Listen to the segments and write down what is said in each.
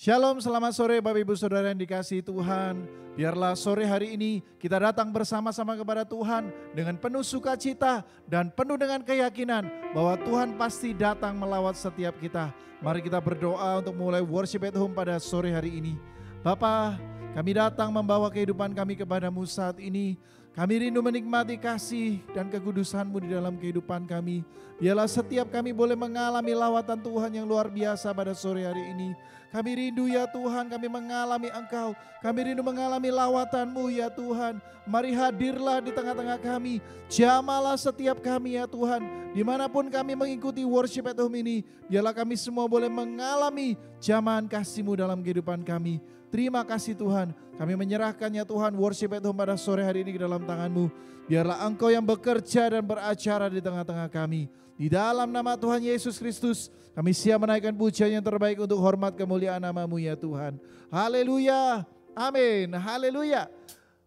Shalom, selamat sore Bapak Ibu Saudara yang dikasihi Tuhan. Biarlah sore hari ini kita datang bersama-sama kepada Tuhan dengan penuh sukacita dan penuh dengan keyakinan bahwa Tuhan pasti datang melawat setiap kita. Mari kita berdoa untuk mulai worship at home pada sore hari ini. Bapa, kami datang membawa kehidupan kami kepadamu saat ini. Kami rindu menikmati kasih dan kekudusan-Mu di dalam kehidupan kami. Biarlah setiap kami boleh mengalami lawatan Tuhan yang luar biasa pada sore hari ini. Kami rindu ya Tuhan, kami mengalami Engkau. Kami rindu mengalami lawatan-Mu ya Tuhan. Mari hadirlah di tengah-tengah kami. Jamalah setiap kami ya Tuhan. Dimanapun kami mengikuti worship at home ini, biarlah kami semua boleh mengalami jamahan kasih-Mu dalam kehidupan kami. Terima kasih Tuhan, kami menyerahkan ya Tuhan worship at home pada sore hari ini ke dalam tangan-Mu. Biarlah Engkau yang bekerja dan beracara di tengah-tengah kami. Di dalam nama Tuhan Yesus Kristus, kami siap menaikkan pujian yang terbaik untuk hormat kemuliaan nama-Mu ya Tuhan. Haleluya, amin, haleluya.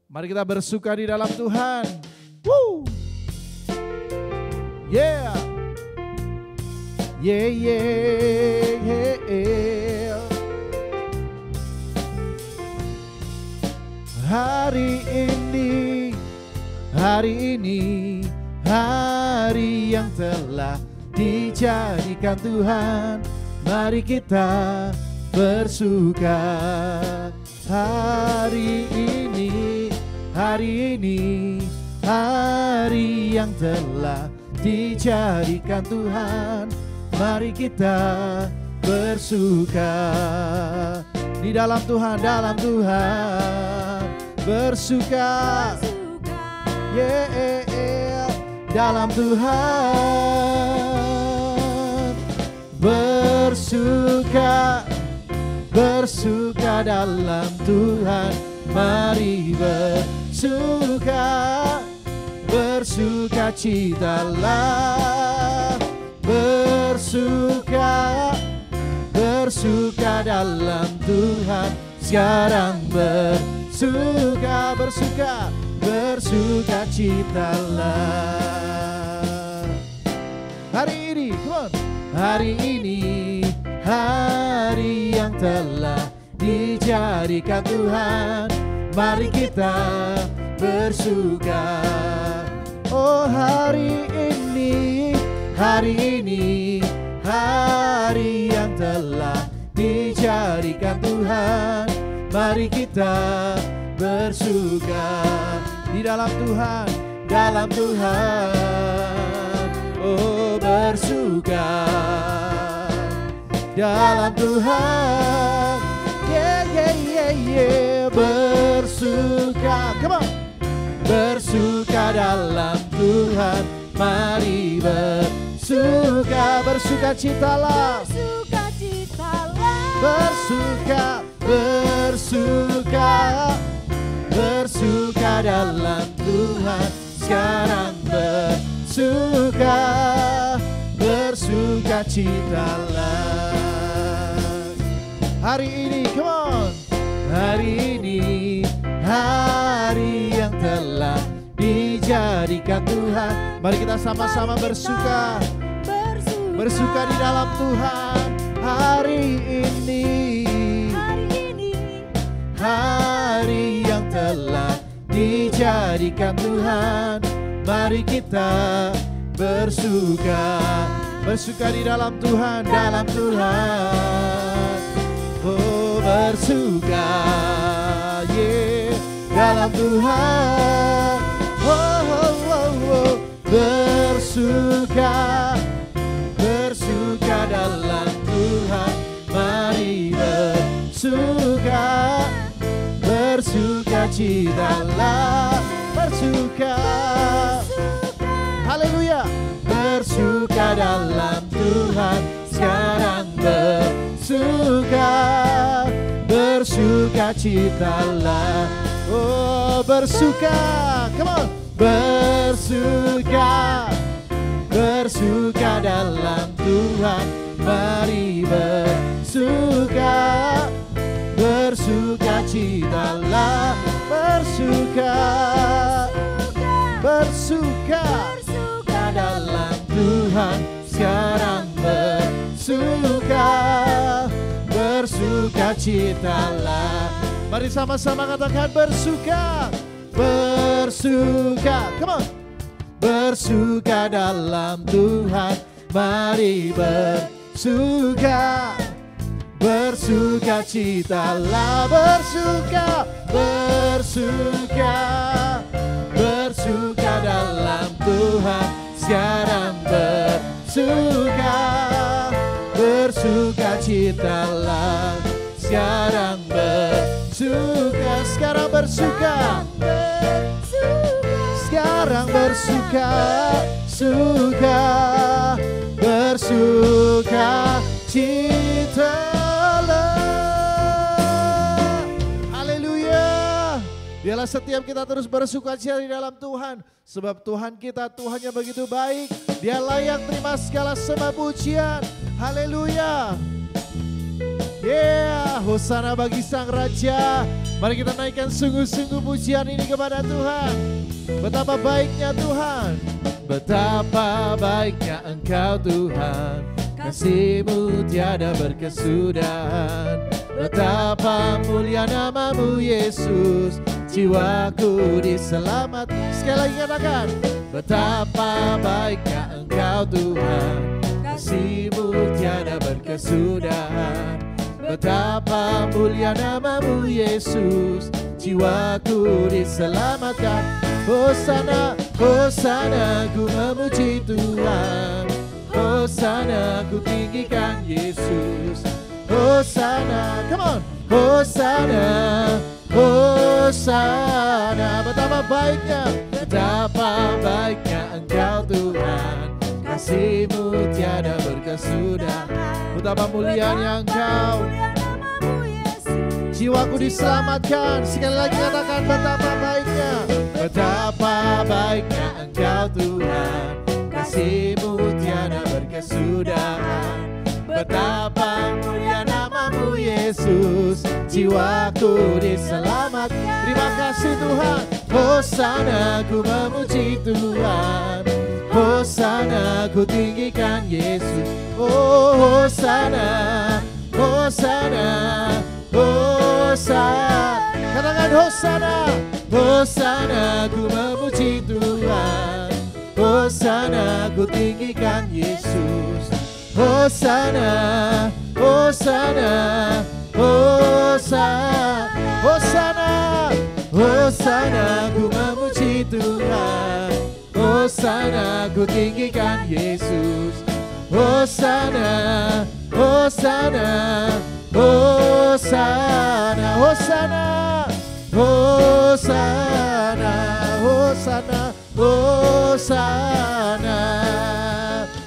Mari kita bersuka di dalam Tuhan. Woo! Yeah, yeah, yeah, yeah. Hari ini, hari yang telah dijadikan Tuhan. Mari kita bersuka. Hari ini, hari yang telah dijadikan Tuhan. Mari kita bersuka. Di dalam Tuhan, bersuka, yeah, dalam Tuhan, bersuka dalam Tuhan. Mari bersuka citalah, bersuka dalam Tuhan. Sekarang bersuka citalah. Hari ini, come on. Hari ini, hari yang telah dijadikan Tuhan. Mari kita bersuka. Oh hari ini, hari yang telah dijadikan Tuhan. Mari kita bersuka di dalam Tuhan, oh bersuka dalam Tuhan, yeah, bersuka, come on, bersuka dalam Tuhan. Mari bersuka citalah, bersuka dalam Tuhan. Sekarang bersuka citalah. Hari ini, come on. Hari ini, hari yang telah dijadikan Tuhan. Mari kita sama-sama bersuka di dalam Tuhan. Hari ini, hari yang telah dijadikan Tuhan. Mari kita bersuka di dalam Tuhan, oh bersuka, yeah, dalam Tuhan, oh, bersuka dalam Tuhan. Mari bersuka citalah, haleluya, bersuka dalam Tuhan. Sekarang bersuka citalah, oh bersuka, come on, bersuka dalam Tuhan. Mari bersuka citalah, bersuka dalam Tuhan. Sekarang bersuka bersukacitalah. Mari sama-sama katakan bersuka, bersuka. Come on. Bersuka dalam Tuhan, mari bersuka, bersukacitalah, bersuka, bersuka, bersuka dalam Tuhan, sekarang bersuka, bersukacitalah, sekarang bersuka, sekarang bersuka, sekarang bersuka, suka, bersuka citalah. Haleluya. Biarlah setiap kita terus bersuka cita di dalam Tuhan, sebab Tuhan kita Tuhan yang begitu baik. Dia layak terima segala sembah pujian. Haleluya. Yeah, hosana bagi Sang Raja. Mari kita naikkan sungguh-sungguh pujian ini kepada Tuhan. Betapa baiknya Tuhan, betapa baiknya Engkau Tuhan, kasih-Mu tiada berkesudahan. Betapa mulia nama-Mu Yesus, jiwaku diselamat. Sekali lagi katakan, betapa baiknya Engkau Tuhan, kasih-Mu tiada berkesudahan. Betapa mulia nama-Mu Yesus, jiwaku diselamatkan. Hosana, hosana, ku memuji Tuhan. Hosana, ku tinggikan Yesus. Hosana, come on. Hosana, hosana. Betapa baiknya Engkau Tuhan, kasih-Mu tiada berkesudahan. Betapa mulianya Engkau, jiwaku diselamatkan. Sekali lagi katakan, betapa baiknya, betapa baiknya Engkau Tuhan, kasih-Mu tiada berkesudahan. Betapa mulia nama-Mu Yesus, jiwaku diselamatkan. Terima kasih Tuhan. Hosana, ku memuji Tuhan. Hosana, ku tinggikan Yesus. Oh Hosana, Hosana, Hosana. Katakan Hosana, Hosana, ku memuji Tuhan. Hosana, ku tinggikan Yesus. Hosana, Hosana, Hosana, Hosana, Hosana, ku memuji Tuhan. Hosana, ku tinggikan Yesus. Hosana, Hosana, Hosana, Hosana, Hosana, Hosana, Hosana.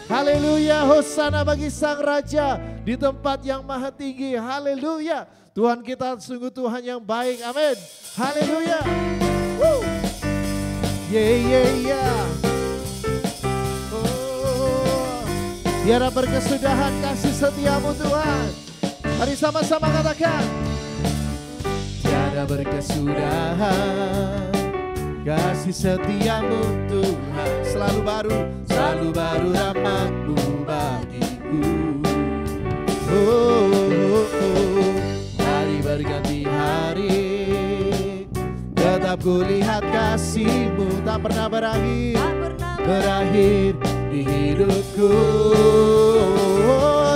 Haleluya, hosana bagi Sang Raja di tempat yang maha tinggi. Haleluya, Tuhan kita sungguh Tuhan yang baik. Amin. Haleluya. Biar berkesudahan kasih setiamu Tuhan. Mari sama-sama katakan, tiada berkesudahan kasih setiamu Tuhan. Selalu baru rahmat-Mu bagiku. Hari berganti hari, tetap ku lihat kasih-Mu tak pernah berakhir di hidupku.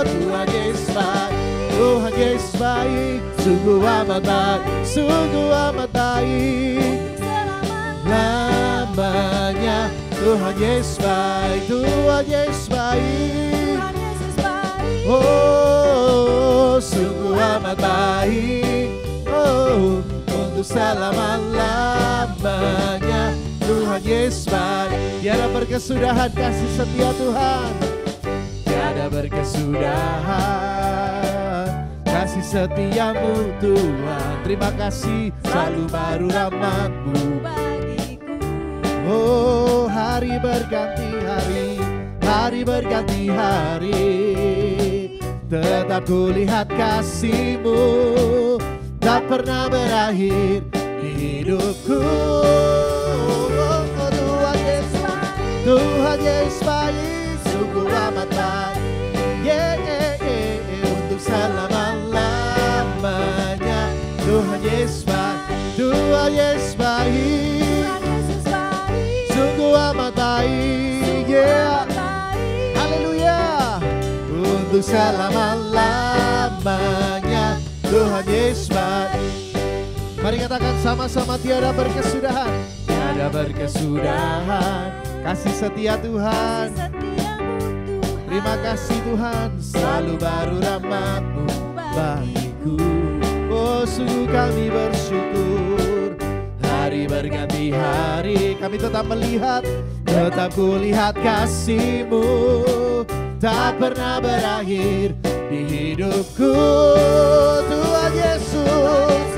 Tuhan Yesus baik, Tuhan Yesus baik, sungguh amat baik, sungguh amat baik. Lamanya Tuhan Yesus baik, Tuhan Yesus baik. Oh, sungguh amat baik. Oh, untuk selama-lamanya Tuhan Yesus baik. Tiada berkesudahan kasih setia Tuhan. Tiada berkesudahan kasih setiamu Tuhan. Terima kasih, selalu baru rahmat-Mu. Oh, hari berganti hari, hari berganti hari, tetap kulihat kasih-Mu tak pernah berakhir di hidupku. Oh, Tuhan Yesus baik, Tuhan Yesus baik, sungguh amat baik. Untuk selama-lamanya Tuhan Yesus baik, Tuhan Yesus baik, sungguh amat baik, yeah. Haleluya. Untuk selama-lamanya Tuhan Yesus baik. Mari katakan sama-sama, tiada berkesudahan, tiada berkesudahan kasih setia Tuhan. Terima kasih Tuhan, selalu baru rahmat-Mu bagiku. Oh sungguh kami bersyukur, hari berganti hari kami tetap melihat, tetap kulihat kasih-Mu tak pernah berakhir di hidupku. Tuhan Yesus,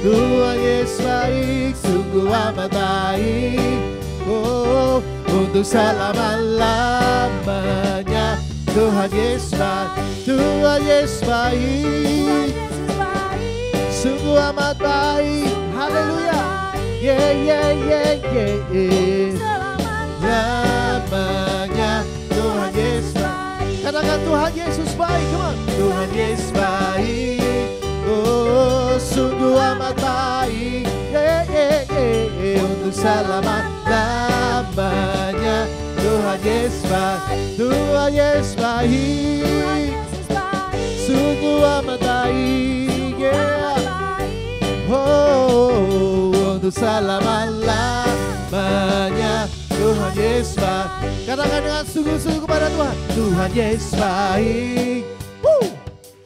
Tuhan Yesus baik, sungguh amat baik. Oh, untuk selama-lamanya Tuhan Yesus baik, Tuhan Yesus baik, sungguh amat baik. Haleluya. Yeah, yeah, yeah, yeah. Lamanya Tuhan Yesus baik. Katakan Tuhan Yesus baik, come on. Tuhan Yesus baik. Oh, sungguh amat baik. Yeah, yeah, yeah, yeah. Untuk selama-lamanya Tuhan Yesus baik, Tuhan Yesus baik, sungguh amat baik, yeah. Oh, untuk selama-lamanya Tuhan Yesus baik. Katakan dengan sungguh-sungguh kepada Tuhan, Tuhan Yesus baik,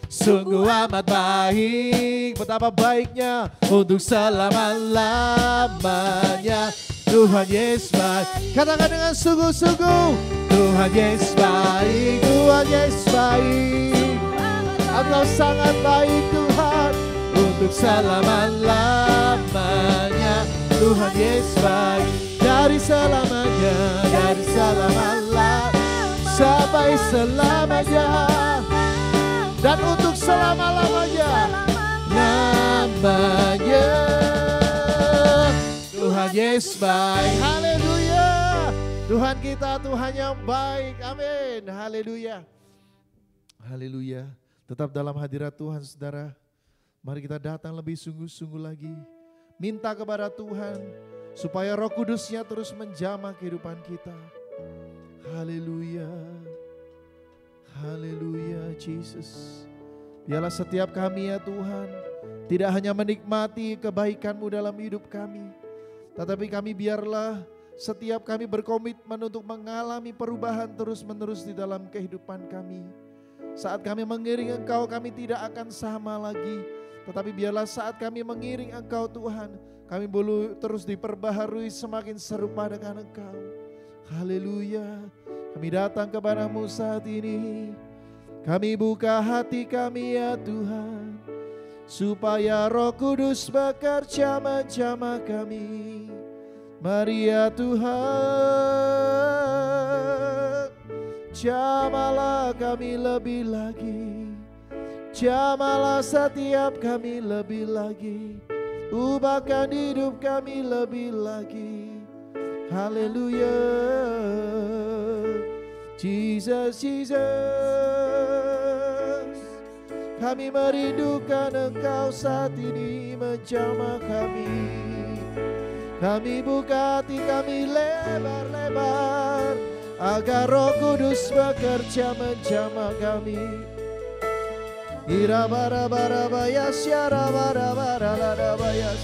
sungguh amat baik. Betapa baiknya untuk selama-lamanya Tuhan Yesus baik. Katakan dengan sungguh-sungguh, Tuhan Yesus baik, Tuhan Yesus baik. Engkau sangat baik Tuhan, untuk selama-lamanya Tuhan Yesus baik. Dari selamanya, dari selama-lamanya sampai selamanya, dan untuk selama-lamanya namanya Tuhan Yesus baik. Haleluya. Tuhan kita Tuhan yang baik. Amin. Haleluya. Haleluya. Tetap dalam hadirat Tuhan saudara. Mari kita datang lebih sungguh-sungguh lagi. Minta kepada Tuhan supaya Roh Kudus-Nya terus menjamah kehidupan kita. Haleluya. Haleluya Jesus. Biarlah setiap kami ya Tuhan tidak hanya menikmati kebaikan-Mu dalam hidup kami, tetapi kami biarlah setiap kami berkomitmen untuk mengalami perubahan terus-menerus di dalam kehidupan kami. Saat kami mengiring Engkau, kami tidak akan sama lagi, tetapi biarlah saat kami mengiring Engkau Tuhan, kami boleh terus diperbaharui semakin serupa dengan Engkau. Haleluya. Kami datang kepada-Mu saat ini. Kami buka hati kami ya Tuhan, supaya Roh Kudus bekerja menjamah kami. Mari ya Tuhan, jamahlah kami lebih lagi, jamahlah setiap kami lebih lagi, ubahkan hidup kami lebih lagi. Haleluya. Jesus, Jesus, kami merindukan Engkau saat ini menjamah kami. Kami buka hati kami lebar-lebar, agar Roh Kudus bekerja menjamah kami. Irabara-bara-bayas, yarabara-bara-bara-bayas.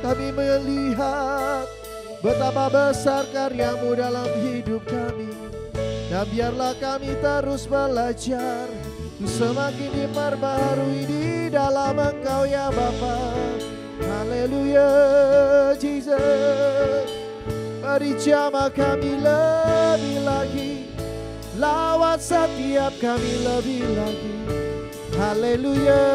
Kami melihat betapa besar karya-Mu dalam hidup kami. Dan biarlah kami terus belajar, semakin diperbaharui di dalam Engkau ya Bapa. Haleluya Jesus. Mari jamah kami lebih lagi, lawat setiap kami lebih lagi. Haleluya.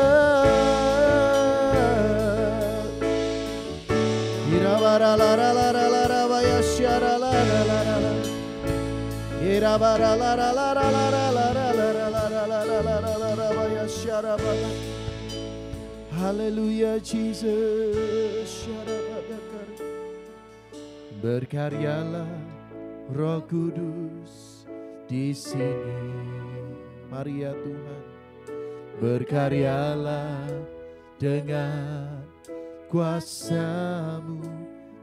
Haleluya Jesus. Berkaryalah Roh Kudus di sini. Mari ya Tuhan, berkaryalah dengan kuasa-Mu.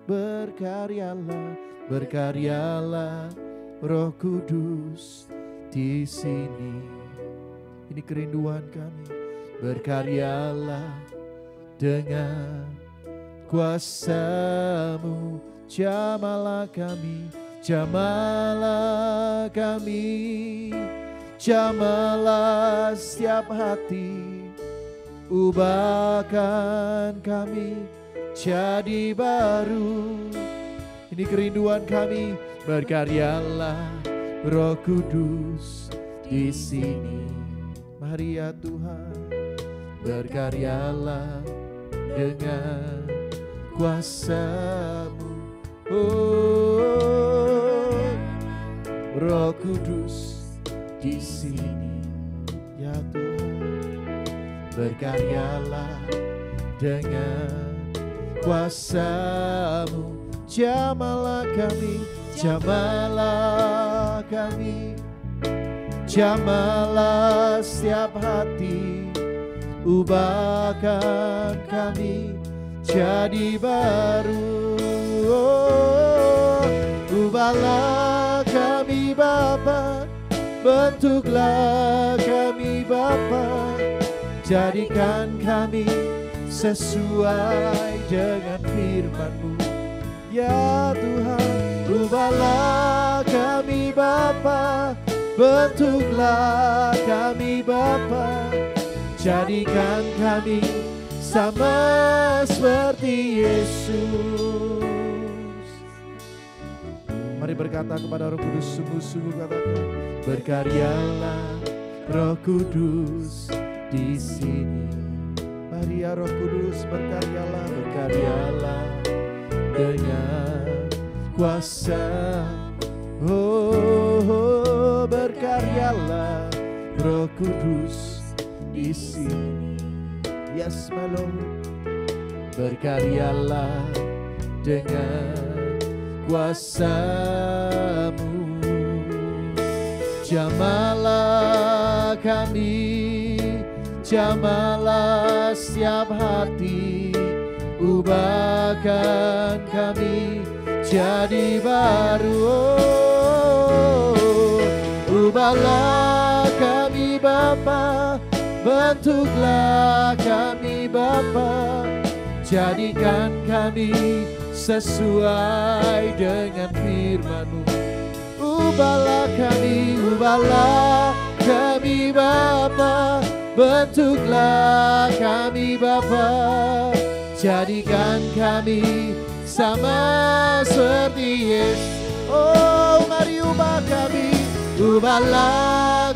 Berkaryalah, berkaryalah Roh Kudus di sini. Ini kerinduan kami. Berkaryalah dengan kuasa-Mu. Jamalah kami, jamalah kami, jamalah setiap hati. Ubahkan kami jadi baru. Ini kerinduan kami. Berkaryalah Roh Kudus di sini. Mari ya Tuhan, berkaryalah dengan kuasa-Mu. Oh, Roh Kudus di sini ya Tuhan. Berkaryalah dengan kuasa-Mu. Jamalah kami, jamalah kami, jamalah setiap hati. Ubahkan kami jadi baru. Oh, ubahlah kami Bapa, bentuklah kami Bapa, jadikan kami sesuai dengan firman-Mu. Ya Tuhan, ubahlah kami Bapa, bentuklah kami Bapa, jadikan kami sama seperti Yesus. Mari berkata kepada Roh Kudus, sungguh-sungguh katakan, berkaryalah Roh Kudus di sini. Mari ya Roh Kudus, berkaryalah, berkaryalah dengan kuasa. Oh, berkaryalah Roh Kudus di sini. Yes, my Lord. Berkaryalah dengan kuasa-Mu. Jamalah kami, jamalah setiap hati. Ubahkan kami jadi baru. Oh, ubahlah kami Bapa, bentuklah kami Bapa, jadikan kami sesuai dengan firman-Mu. Ubahlah kami Bapa, bentuklah kami Bapa, jadikan kami sama seperti Yesus. Oh, mari ubahlah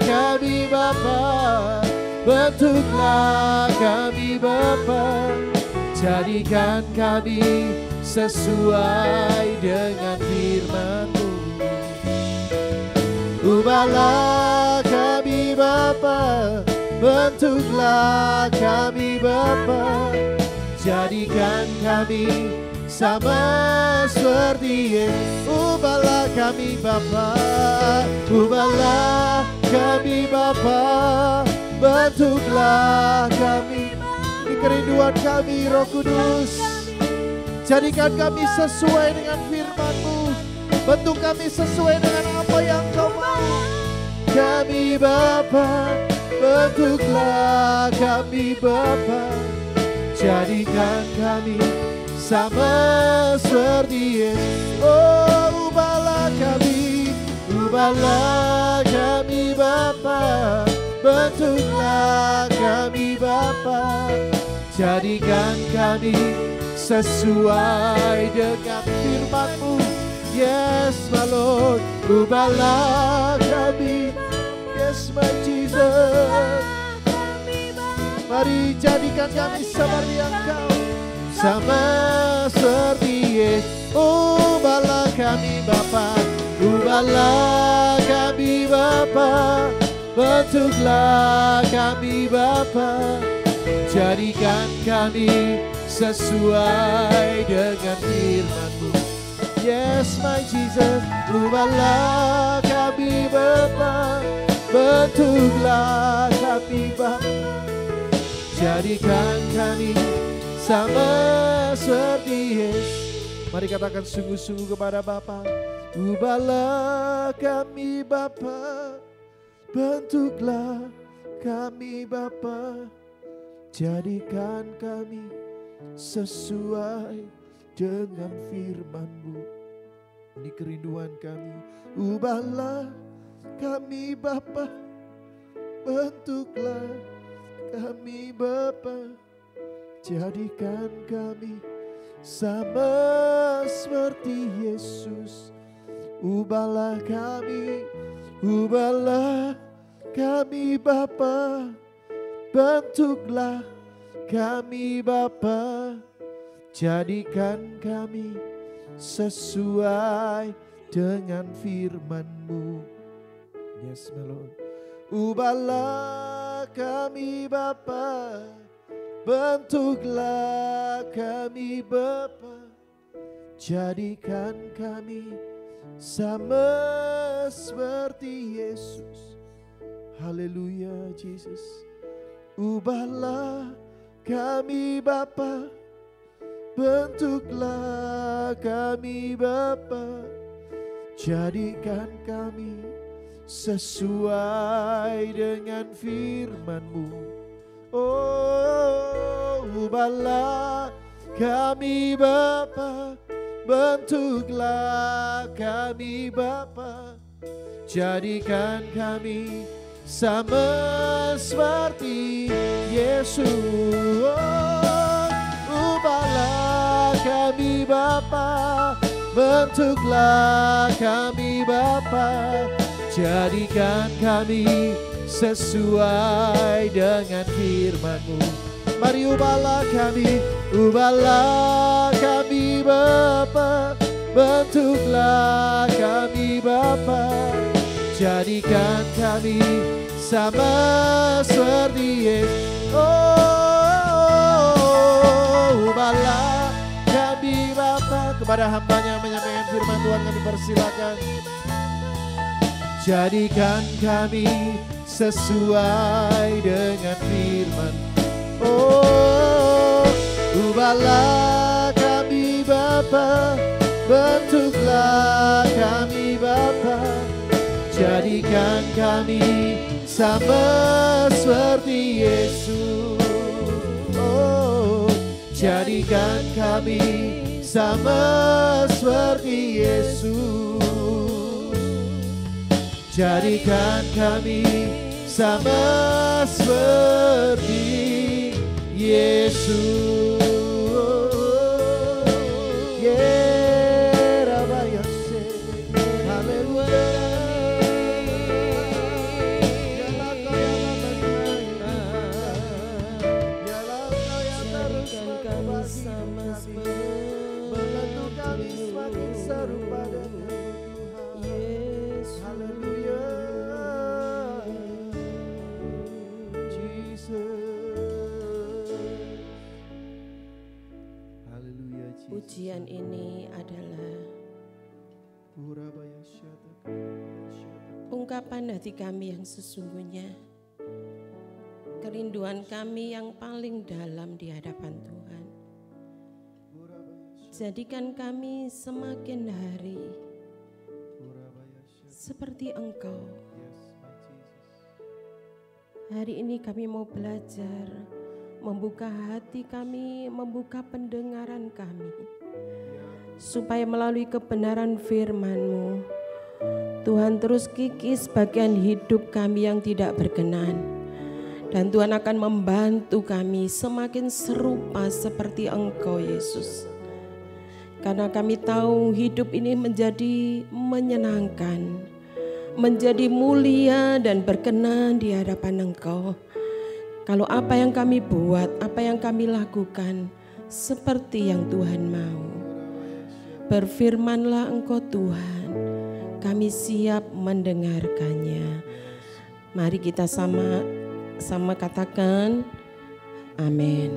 kami Bapa, bentuklah kami Bapa, jadikan kami sesuai dengan firman-Mu. Ubahlah kami Bapa, bentuklah kami Bapa, jadikan kami sama seperti Yesus. Ubahlah kami Bapa, ubahlah kami Bapa, bentuklah kami. Ini kerinduan kami Roh Kudus. Jadikan kami sesuai dengan firman-Mu. Bentuk kami sesuai dengan apa yang Kau mau. Kami Bapa, bentuklah kami Bapa, jadikan kami sama seperti Yesus. Oh, ubahlah kami Bapa, bentuklah kami Bapa, jadikan kami sesuai dengan firman-Mu. Yes, my Lord, ubahlah kami. Yes, my Jesus. Mari jadikan kami seperti Engkau, sama seperti Yesus. Ubahlah kami Bapa, ubahlah kami Bapa, bentuklah kami Bapa, jadikan kami sesuai dengan firman-Mu. Yes, my Jesus, ubahlah kami Bapa, bentuklah kami Bapa, jadikan kami sama seperti Yesus. Mari katakan sungguh-sungguh kepada Bapa. Ubahlah kami Bapa, bentuklah kami Bapa, jadikan kami sesuai dengan firman-Mu. Ini kerinduan kami. Ubahlah kami Bapa, bentuklah kami Bapa, jadikan kami sama seperti Yesus. Ubahlah kami Bapa, bentuklah kami Bapa, jadikan kami sesuai dengan firman-Mu. Yes, my Lord. Ubahlah kami Bapa, bentuklah kami Bapa, jadikan kami sama seperti Yesus. Haleluya, Jesus. Ubahlah kami Bapa, bentuklah kami Bapa, jadikan kami sesuai dengan firman-Mu. Oh, ubahlah kami Bapa, bentuklah kami Bapa, jadikan kami sama seperti Yesus. Oh, ubahlah kami Bapa, bentuklah kami Bapa, jadikan kami sesuai dengan firman-Mu. Mari ubahlah kami Bapa, bentuklah kami Bapa, jadikan kami sama seperti Yesus. Oh, ubahlah kami Bapa. Kepada hamba-Nya menyampaikan firman Tuhan kami persilakan. Jadikan kami sesuai dengan firman. Oh, ubahlah kami Bapa, bentuklah kami Bapa, jadikan kami sama seperti Yesus. Oh, jadikan kami sama seperti Yesus. Jadikan kami sama seperti Yesus. Haleluya. Jadikan kami sama membantu kami semakin serupa dengan Tuhan. Haleluya. Pujian ini adalah ungkapan hati kami yang sesungguhnya, kerinduan kami yang paling dalam di hadapan Tuhan. Jadikan kami semakin hari seperti Engkau. Hari ini kami mau belajar membuka hati kami, membuka pendengaran kami, supaya melalui kebenaran firman-Mu, Tuhan terus kikis bagian hidup kami yang tidak berkenan. Dan Tuhan akan membantu kami semakin serupa seperti Engkau, Yesus. Karena kami tahu hidup ini menjadi menyenangkan, menjadi mulia dan berkenan di hadapan Engkau. Kalau apa yang kami buat, apa yang kami lakukan seperti yang Tuhan mau. Berfirmanlah Engkau Tuhan, kami siap mendengarkannya. Mari kita sama katakan amin.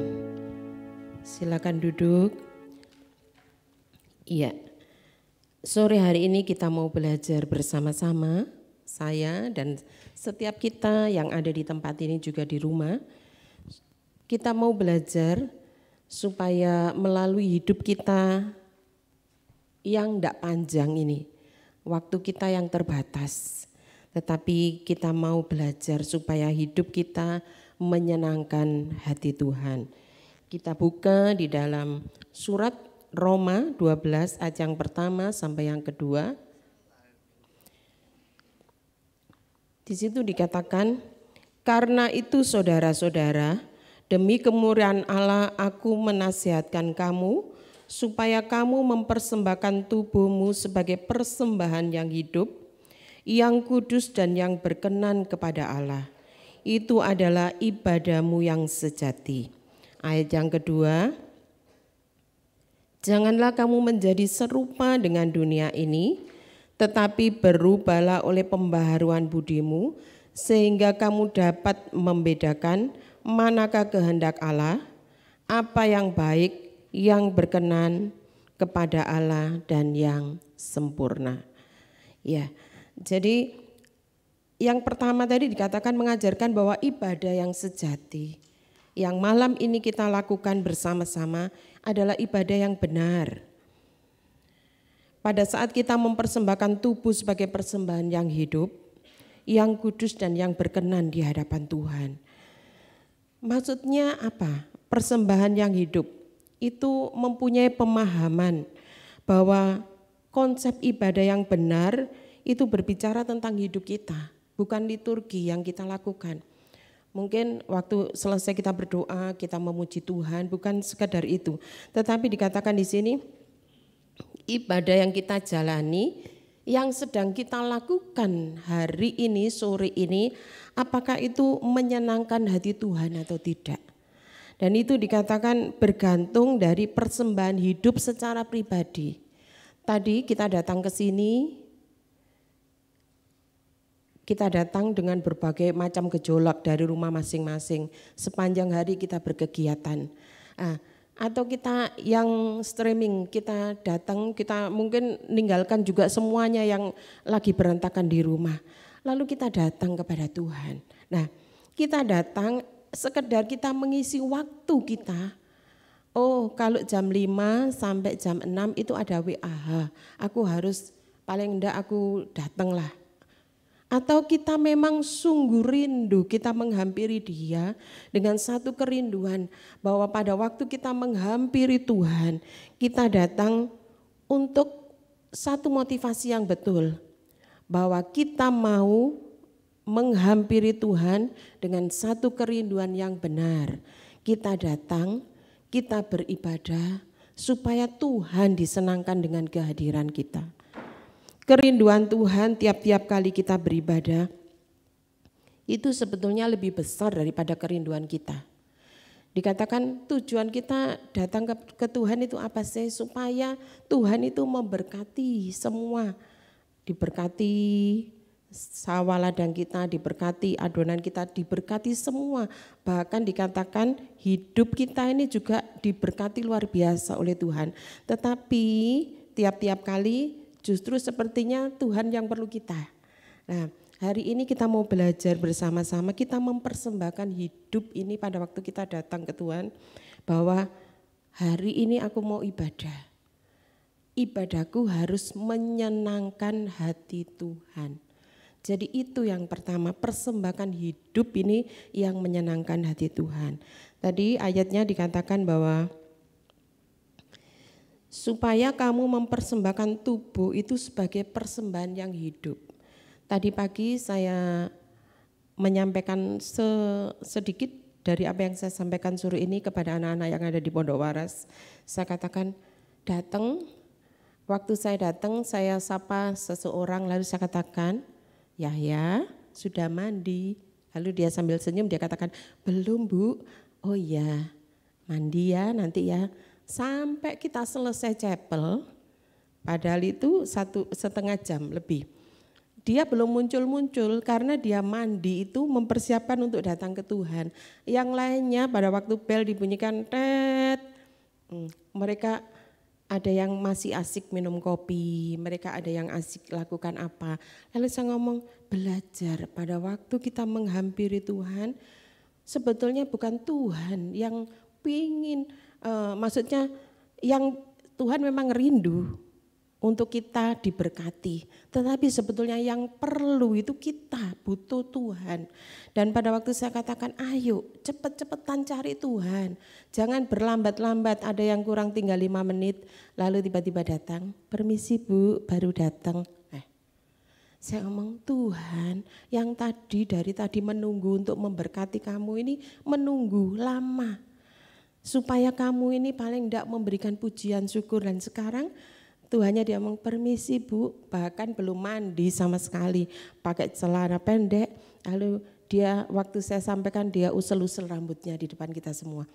Silakan duduk. Iya, sore hari ini kita mau belajar bersama-sama, saya dan setiap kita yang ada di tempat ini juga di rumah. kita mau belajar supaya melalui hidup kita yang tidak panjang ini, waktu kita yang terbatas, tetapi kita mau belajar supaya hidup kita menyenangkan hati Tuhan. Kita buka di dalam surat Roma 12 ayat yang pertama sampai yang kedua. Di situ dikatakan, karena itu saudara-saudara, demi kemuliaan Allah aku menasihatkan kamu supaya kamu mempersembahkan tubuhmu sebagai persembahan yang hidup, yang kudus dan yang berkenan kepada Allah. Itu adalah ibadahmu yang sejati. Ayat yang kedua, janganlah kamu menjadi serupa dengan dunia ini, tetapi berubahlah oleh pembaharuan budimu, sehingga kamu dapat membedakan manakah kehendak Allah, apa yang baik, yang berkenan kepada Allah dan yang sempurna. Ya, jadi yang pertama tadi dikatakan mengajarkan bahwa ibadah yang sejati, yang malam ini kita lakukan bersama-sama adalah ibadah yang benar. Pada saat kita mempersembahkan tubuh sebagai persembahan yang hidup, yang kudus dan yang berkenan di hadapan Tuhan. Maksudnya apa? Persembahan yang hidup itu mempunyai pemahaman bahwa konsep ibadah yang benar itu berbicara tentang hidup kita, bukan liturgi yang kita lakukan. Mungkin waktu selesai kita berdoa, kita memuji Tuhan, bukan sekadar itu. Tetapi dikatakan di sini, ibadah yang kita jalani, yang sedang kita lakukan hari ini, sore ini, apakah itu menyenangkan hati Tuhan atau tidak. Dan itu dikatakan bergantung dari persembahan hidup secara pribadi. Tadi kita datang ke sini, kita datang dengan berbagai macam gejolak dari rumah masing-masing. Sepanjang hari kita berkegiatan. Atau kita yang streaming, kita datang, kita mungkin ninggalkan juga semuanya yang lagi berantakan di rumah. Lalu kita datang kepada Tuhan. Nah, kita datang sekedar kita mengisi waktu kita. Oh, kalau jam 5 sampai jam 6 itu ada WAH. Aku harus paling enggak aku datanglah. Atau kita memang sungguh rindu, kita menghampiri Dia dengan satu kerinduan bahwa pada waktu kita menghampiri Tuhan, kita datang untuk satu motivasi yang betul, bahwa kita mau menghampiri Tuhan dengan satu kerinduan yang benar. Kita datang, kita beribadah supaya Tuhan disenangkan dengan kehadiran kita. Kerinduan Tuhan tiap-tiap kali kita beribadah itu sebetulnya lebih besar daripada kerinduan kita. Dikatakan tujuan kita datang ke Tuhan itu apa sih? Supaya Tuhan itu memberkati semua, diberkati sawah ladang kita, diberkati adonan kita, diberkati semua. Bahkan dikatakan hidup kita ini juga diberkati luar biasa oleh Tuhan. Tetapi tiap-tiap kali justru sepertinya Tuhan yang perlu kita. Nah, hari ini kita mau belajar bersama-sama, kita mempersembahkan hidup ini pada waktu kita datang ke Tuhan, bahwa hari ini aku mau ibadah. Ibadahku harus menyenangkan hati Tuhan. Jadi itu yang pertama, persembahkan hidup ini yang menyenangkan hati Tuhan. Tadi ayatnya dikatakan bahwa supaya kamu mempersembahkan tubuh itu sebagai persembahan yang hidup. Tadi pagi saya menyampaikan sedikit dari apa yang saya sampaikan sore ini kepada anak-anak yang ada di Pondok Waras. Saya katakan datang, waktu saya datang saya sapa seseorang lalu saya katakan, Yahya sudah mandi. Lalu dia sambil senyum dia katakan, belum Bu. Oh iya, mandi ya nanti ya. Sampai kita selesai chapel, padahal itu 1,5 jam lebih. Dia belum muncul-muncul karena dia mandi itu mempersiapkan untuk datang ke Tuhan. Yang lainnya pada waktu bel dibunyikan tet, mereka ada yang masih asik minum kopi, mereka ada yang asik lakukan apa. Lalu saya ngomong, belajar pada waktu kita menghampiri Tuhan, sebetulnya bukan Tuhan yang pingin, maksudnya yang Tuhan memang rindu untuk kita diberkati. Tetapi sebetulnya yang perlu itu kita butuh Tuhan. Dan pada waktu saya katakan ayo cepet-cepetan cari Tuhan. Jangan berlambat-lambat, ada yang kurang tinggal 5 menit lalu tiba-tiba datang. Permisi Bu, baru datang. Saya ngomong Tuhan yang dari tadi menunggu untuk memberkati kamu ini menunggu lama. Supaya kamu ini paling tidak memberikan pujian syukur dan sekarang Tuhannya dia ngomong permisi Bu, bahkan belum mandi sama sekali, pakai celana pendek, lalu dia waktu saya sampaikan dia usel-usel rambutnya di depan kita semua.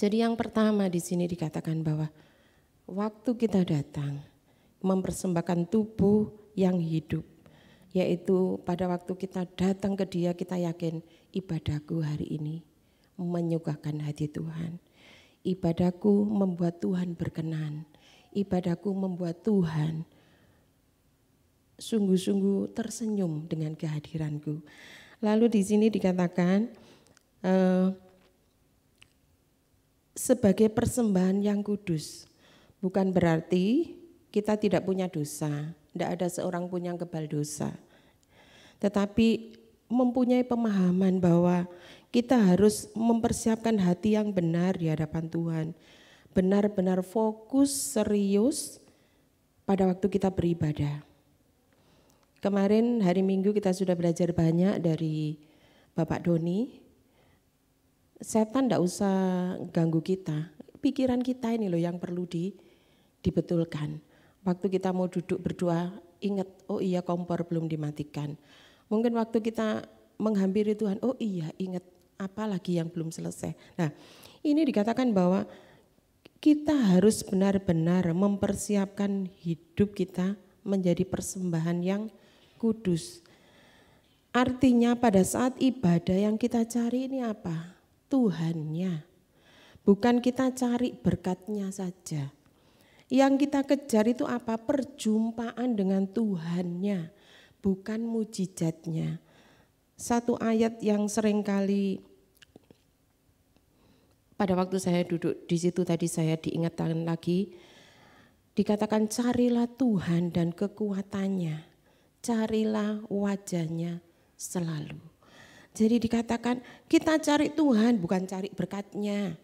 Jadi yang pertama di sini dikatakan bahwa waktu kita datang mempersembahkan tubuh yang hidup, yaitu pada waktu kita datang ke Dia kita yakin ibadahku hari ini menyukakan hati Tuhan, ibadahku membuat Tuhan berkenan. Ibadahku membuat Tuhan sungguh-sungguh tersenyum dengan kehadiranku. Lalu di sini dikatakan sebagai persembahan yang kudus. Bukan berarti kita tidak punya dosa, tidak ada seorang pun yang kebal dosa. Tetapi mempunyai pemahaman bahwa kita harus mempersiapkan hati yang benar di hadapan Tuhan. Benar-benar fokus, serius pada waktu kita beribadah. Kemarin hari Minggu kita sudah belajar banyak dari Bapak Doni. Setan tidak usah ganggu kita, pikiran kita ini loh yang perlu dibetulkan. Waktu kita mau duduk berdoa, ingat oh iya kompor belum dimatikan. Mungkin waktu kita menghampiri Tuhan, oh iya ingat apa lagi yang belum selesai. Nah ini dikatakan bahwa kita harus benar-benar mempersiapkan hidup kita menjadi persembahan yang kudus. Artinya pada saat ibadah yang kita cari ini apa? Tuhannya. Bukan kita cari berkatnya saja. Yang kita kejar itu apa? Perjumpaan dengan Tuhannya, bukan mujizatnya. Satu ayat yang seringkali pada waktu saya duduk di situ tadi saya diingatkan lagi, dikatakan carilah Tuhan dan kekuatannya, carilah wajahnya selalu. Jadi dikatakan kita cari Tuhan bukan cari berkatnya.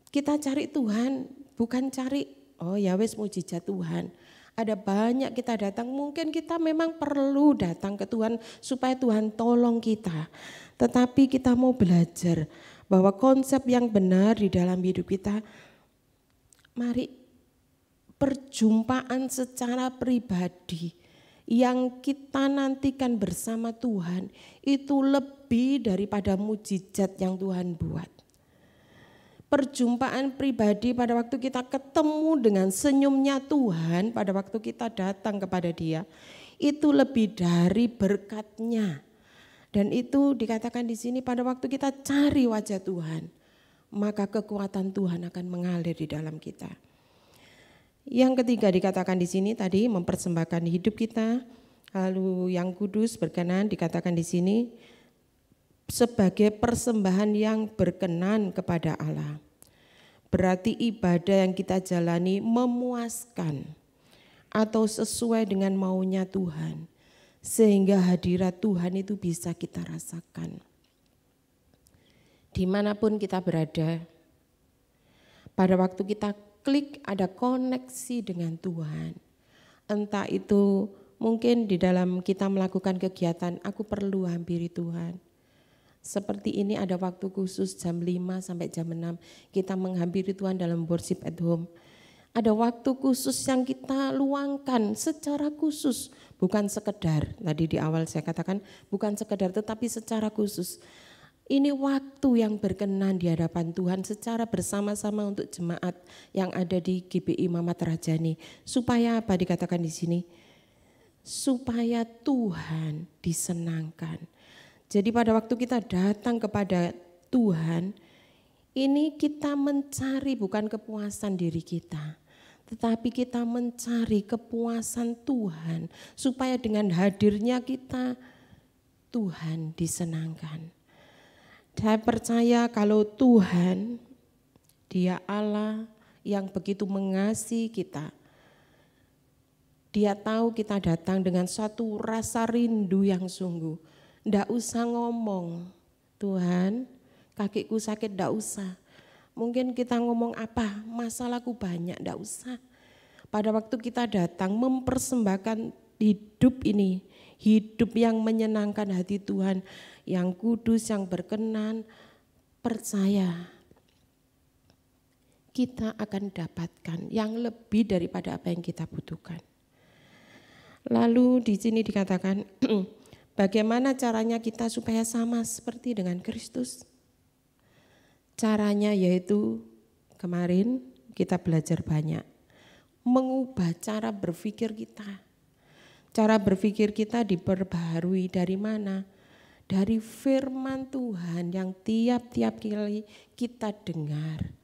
Kita cari Tuhan bukan cari oh ya wes mujizat Tuhan. Ada banyak kita datang, mungkin kita memang perlu datang ke Tuhan supaya Tuhan tolong kita. Tetapi kita mau belajar bahwa konsep yang benar di dalam hidup kita, mari perjumpaan secara pribadi yang kita nantikan bersama Tuhan itu lebih daripada mujizat yang Tuhan buat. Perjumpaan pribadi pada waktu kita ketemu dengan senyumnya Tuhan, pada waktu kita datang kepada Dia, itu lebih dari berkatnya. Dan itu dikatakan di sini pada waktu kita cari wajah Tuhan, maka kekuatan Tuhan akan mengalir di dalam kita. Yang ketiga dikatakan di sini tadi mempersembahkan hidup kita, lalu yang kudus berkenan dikatakan di sini sebagai persembahan yang berkenan kepada Allah. Berarti ibadah yang kita jalani memuaskan atau sesuai dengan maunya Tuhan. Sehingga hadirat Tuhan itu bisa kita rasakan. Dimanapun kita berada, pada waktu kita klik ada koneksi dengan Tuhan. Entah itu mungkin di dalam kita melakukan kegiatan, aku perlu hampiri Tuhan. Seperti ini ada waktu khusus jam 5 sampai jam 6 kita menghampiri Tuhan dalam worship at home. Ada waktu khusus yang kita luangkan secara khusus, bukan sekedar, tadi di awal saya katakan bukan sekedar tetapi secara khusus. Ini waktu yang berkenan di hadapan Tuhan secara bersama-sama untuk jemaat yang ada di GBI Mamat Rajani. Supaya apa dikatakan di sini? Supaya Tuhan disenangkan. Jadi pada waktu kita datang kepada Tuhan, ini kita mencari bukan kepuasan diri kita, tetapi kita mencari kepuasan Tuhan supaya dengan hadirnya kita Tuhan disenangkan. Saya percaya kalau Tuhan, Dia Allah yang begitu mengasihi kita. Dia tahu kita datang dengan suatu rasa rindu yang sungguh. Ndak usah ngomong, Tuhan kakiku sakit, ndak usah. Mungkin kita ngomong apa, masalahku banyak, ndak usah. Pada waktu kita datang mempersembahkan hidup ini, hidup yang menyenangkan hati Tuhan, yang kudus, yang berkenan, percaya kita akan dapatkan yang lebih daripada apa yang kita butuhkan. Lalu di sini dikatakan, bagaimana caranya kita supaya sama seperti dengan Kristus? Caranya yaitu kemarin kita belajar banyak, mengubah cara berpikir kita. Cara berpikir kita diperbaharui dari mana? Dari firman Tuhan yang tiap-tiap kali kita dengar.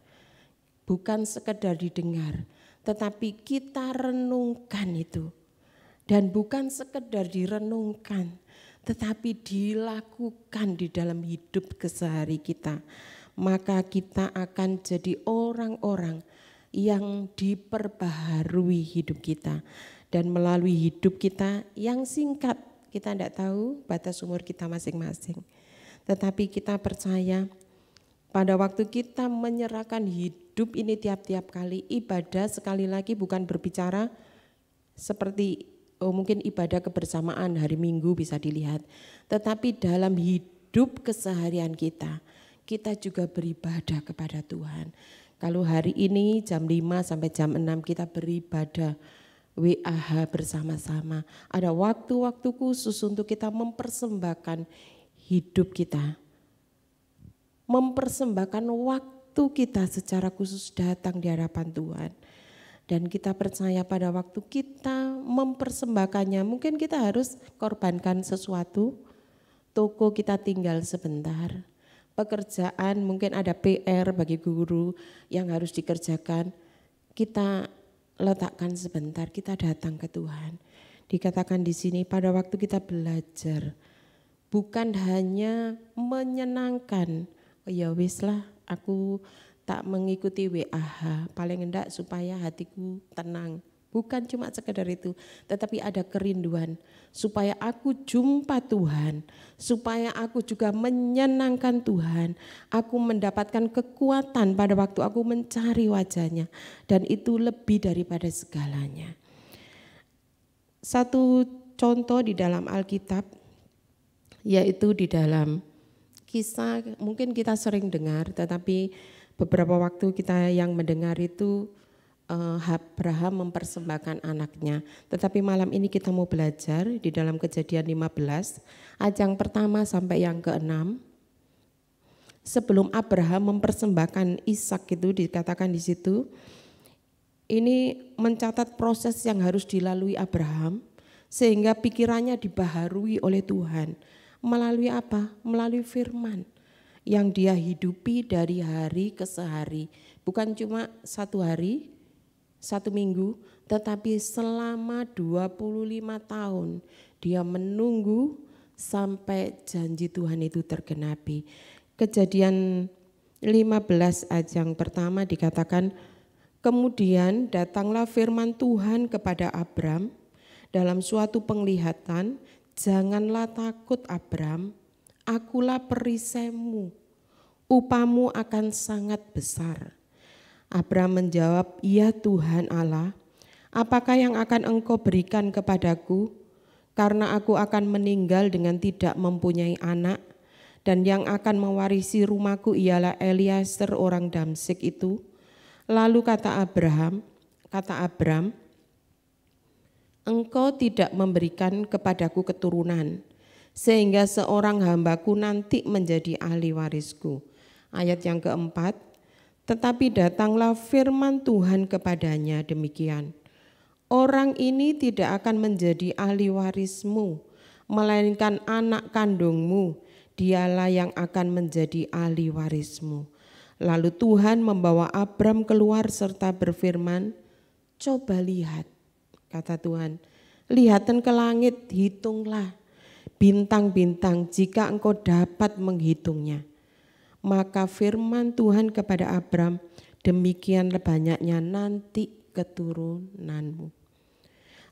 Bukan sekedar didengar, tetapi kita renungkan itu. Dan bukan sekedar direnungkan, tetapi dilakukan di dalam hidup kesehari kita. Maka kita akan jadi orang-orang yang diperbaharui hidup kita. Dan melalui hidup kita yang singkat, kita tidak tahu batas umur kita masing-masing. Tetapi kita percaya pada waktu kita menyerahkan hidup ini tiap-tiap kali, ibadah sekali lagi bukan berbicara seperti mungkin ibadah kebersamaan hari Minggu bisa dilihat. Tetapi dalam hidup keseharian kita, kita juga beribadah kepada Tuhan. Kalau hari ini jam 5 sampai jam 6 kita beribadah WAH bersama-sama. Ada waktu-waktu khusus untuk kita mempersembahkan hidup kita. Mempersembahkan waktu kita secara khusus datang di hadapan Tuhan. Dan kita percaya pada waktu kita mempersembahkannya, mungkin kita harus korbankan sesuatu, toko kita tinggal sebentar, pekerjaan mungkin ada PR bagi guru yang harus dikerjakan, kita letakkan sebentar, kita datang ke Tuhan. Dikatakan di sini pada waktu kita belajar, bukan hanya menyenangkan, oh ya wis lah aku tak mengikuti WAH, paling enggak supaya hatiku tenang. Bukan cuma sekedar itu, tetapi ada kerinduan supaya aku jumpa Tuhan, supaya aku juga menyenangkan Tuhan. Aku mendapatkan kekuatan pada waktu aku mencari wajahnya, dan itu lebih daripada segalanya. Satu contoh di dalam Alkitab, yaitu di dalam Kisah, mungkin kita sering dengar, tetapi beberapa waktu kita yang mendengar itu Abraham mempersembahkan anaknya. Tetapi malam ini kita mau belajar di dalam Kejadian 15, ayat yang pertama sampai yang ke-6. Sebelum Abraham mempersembahkan Ishak itu dikatakan di situ, ini mencatat proses yang harus dilalui Abraham sehingga pikirannya dibaharui oleh Tuhan. Melalui apa? Melalui firman yang dia hidupi dari hari ke sehari. Bukan cuma satu hari, satu minggu, tetapi selama 25 tahun dia menunggu sampai janji Tuhan itu tergenapi. Kejadian 15 ayat yang pertama dikatakan, kemudian datanglah firman Tuhan kepada Abram dalam suatu penglihatan, janganlah takut Abram, akulah perisaimu, upamu akan sangat besar. Abram menjawab, ya Tuhan Allah, apakah yang akan engkau berikan kepadaku? Karena aku akan meninggal dengan tidak mempunyai anak, dan yang akan mewarisi rumahku ialah Eliezer orang Damsyik itu. Lalu kata Abram, engkau tidak memberikan kepadaku keturunan, sehingga seorang hambaku nanti menjadi ahli warisku. Ayat yang keempat, tetapi datanglah firman Tuhan kepadanya demikian, orang ini tidak akan menjadi ahli warismu, melainkan anak kandungmu, dialah yang akan menjadi ahli warismu. Lalu Tuhan membawa Abram keluar serta berfirman, coba lihat, kata Tuhan, lihatan ke langit, hitunglah bintang-bintang jika engkau dapat menghitungnya. Maka firman Tuhan kepada Abram, demikianlah banyaknya nanti keturunanmu.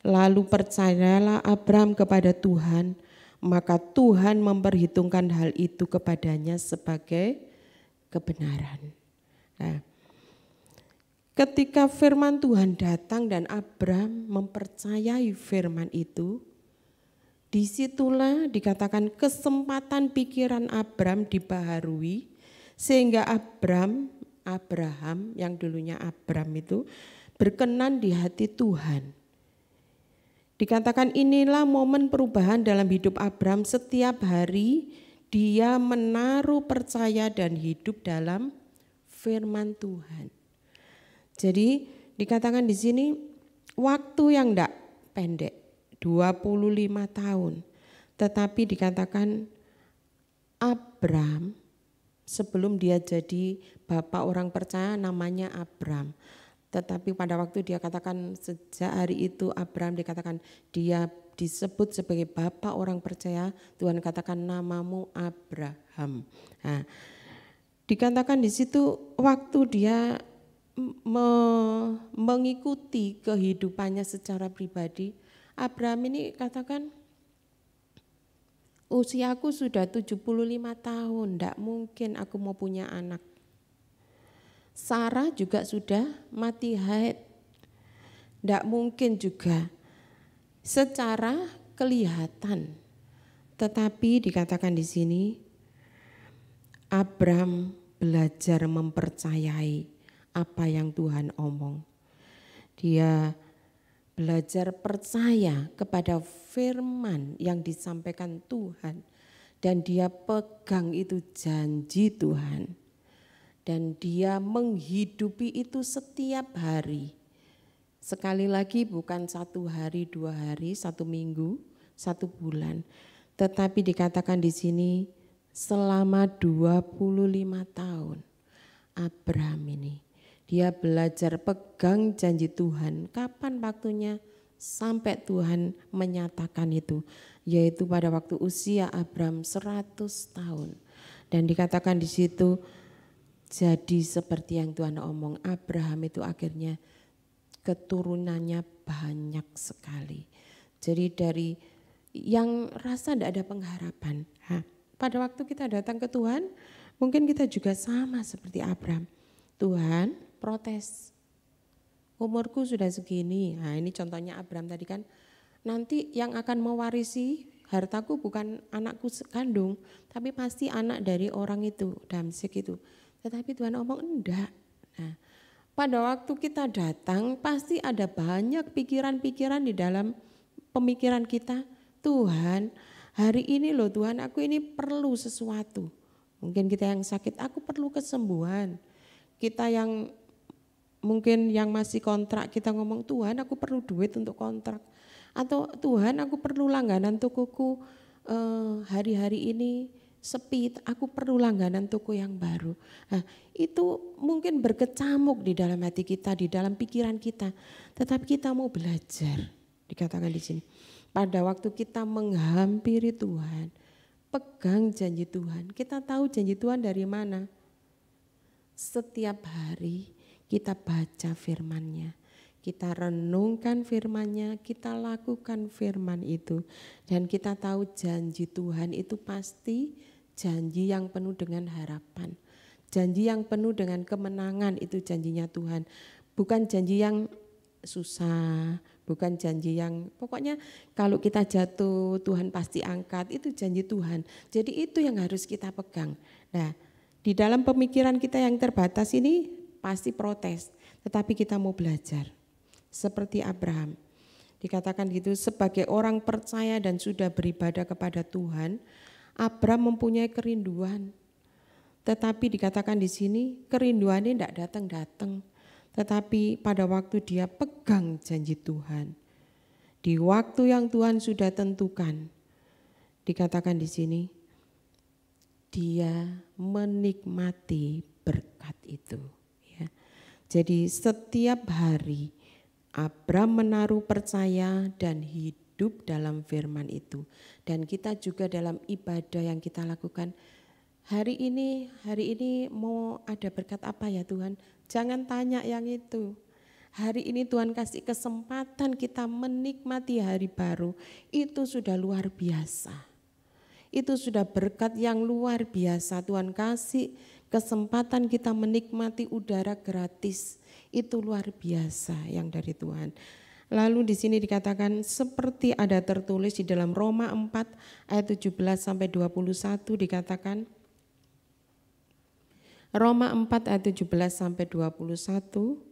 Lalu percayalah Abram kepada Tuhan, maka Tuhan memperhitungkan hal itu kepadanya sebagai kebenaran. Nah, ketika firman Tuhan datang dan Abram mempercayai firman itu, disitulah dikatakan kesempatan pikiran Abram dibaharui, sehingga Abraham yang dulunya Abram itu berkenan di hati Tuhan. Dikatakan inilah momen perubahan dalam hidup Abram. Setiap hari dia menaruh percaya dan hidup dalam firman Tuhan. Jadi dikatakan di sini waktu yang tidak pendek, 25 tahun. Tetapi dikatakan Abram sebelum dia jadi bapak orang percaya namanya Abram. Tetapi pada waktu dia katakan sejak hari itu Abram dikatakan dia disebut sebagai bapak orang percaya, Tuhan katakan namamu Abraham. Nah, dikatakan di situ waktu dia mengikuti kehidupannya secara pribadi, Abraham ini katakan usiaku sudah 75 tahun, tidak mungkin aku mau punya anak. Sarah juga sudah mati haid, tidak mungkin juga secara kelihatan. Tetapi dikatakan di sini Abram belajar mempercayai apa yang Tuhan omong. Dia belajar percaya kepada firman yang disampaikan Tuhan dan dia pegang itu janji Tuhan. Dan dia menghidupi itu setiap hari. Sekali lagi bukan 1 hari, 2 hari, 1 minggu, 1 bulan. Tetapi dikatakan di sini selama 25 tahun Abram ini. Dia belajar pegang janji Tuhan. Kapan waktunya? Sampai Tuhan menyatakan itu. Yaitu pada waktu usia Abram 100 tahun. Dan dikatakan di situ jadi seperti yang Tuhan omong, Abraham itu akhirnya keturunannya banyak sekali. Jadi dari yang rasa tidak ada pengharapan. Pada waktu kita datang ke Tuhan, mungkin kita juga sama seperti Abraham. Tuhan protes, umurku sudah segini. Nah ini contohnya Abraham tadi kan, nanti yang akan mewarisi hartaku bukan anakku kandung, tapi pasti anak dari orang itu, Damsyik itu. Tetapi Tuhan omong enggak. Nah, pada waktu kita datang pasti ada banyak pikiran-pikiran di dalam pemikiran kita. Tuhan, hari ini loh Tuhan, aku ini perlu sesuatu. Mungkin kita yang sakit, aku perlu kesembuhan. Kita yang mungkin yang masih kontrak, kita ngomong Tuhan aku perlu duit untuk kontrak. Atau Tuhan aku perlu langganan tokoku hari-hari ini sepi, aku perlu langganan toko yang baru. Nah, itu mungkin berkecamuk di dalam hati kita, di dalam pikiran kita. Tetapi kita mau belajar, dikatakan di sini. Pada waktu kita menghampiri Tuhan, pegang janji Tuhan. Kita tahu janji Tuhan dari mana? Setiap hari kita baca firman-Nya. Kita renungkan firman-Nya, kita lakukan firman itu. Dan kita tahu janji Tuhan itu pasti janji yang penuh dengan harapan. Janji yang penuh dengan kemenangan itu janjinya Tuhan. Bukan janji yang susah, bukan janji yang pokoknya kalau kita jatuh Tuhan pasti angkat, itu janji Tuhan. Jadi itu yang harus kita pegang. Nah, di dalam pemikiran kita yang terbatas ini pasti protes, tetapi kita mau belajar. Seperti Abraham, dikatakan gitu, sebagai orang percaya dan sudah beribadah kepada Tuhan, Abraham mempunyai kerinduan. Tetapi dikatakan di sini kerinduannya tidak datang-datang, tetapi pada waktu dia pegang janji Tuhan, di waktu yang Tuhan sudah tentukan, dikatakan di sini dia menikmati berkat itu. Ya. Jadi setiap hari Abram menaruh percaya dan hidup dalam firman itu. Dan kita juga dalam ibadah yang kita lakukan, Hari ini mau ada berkat apa ya Tuhan? Jangan tanya yang itu. Hari ini Tuhan kasih kesempatan kita menikmati hari baru. Itu sudah luar biasa. Itu sudah berkat yang luar biasa. Tuhan kasih kesempatan kita menikmati udara gratis. Itu luar biasa yang dari Tuhan. Lalu di sini dikatakan seperti ada tertulis di dalam Roma 4 ayat 17 sampai 21 dikatakan. Roma 4 ayat 17 sampai 21.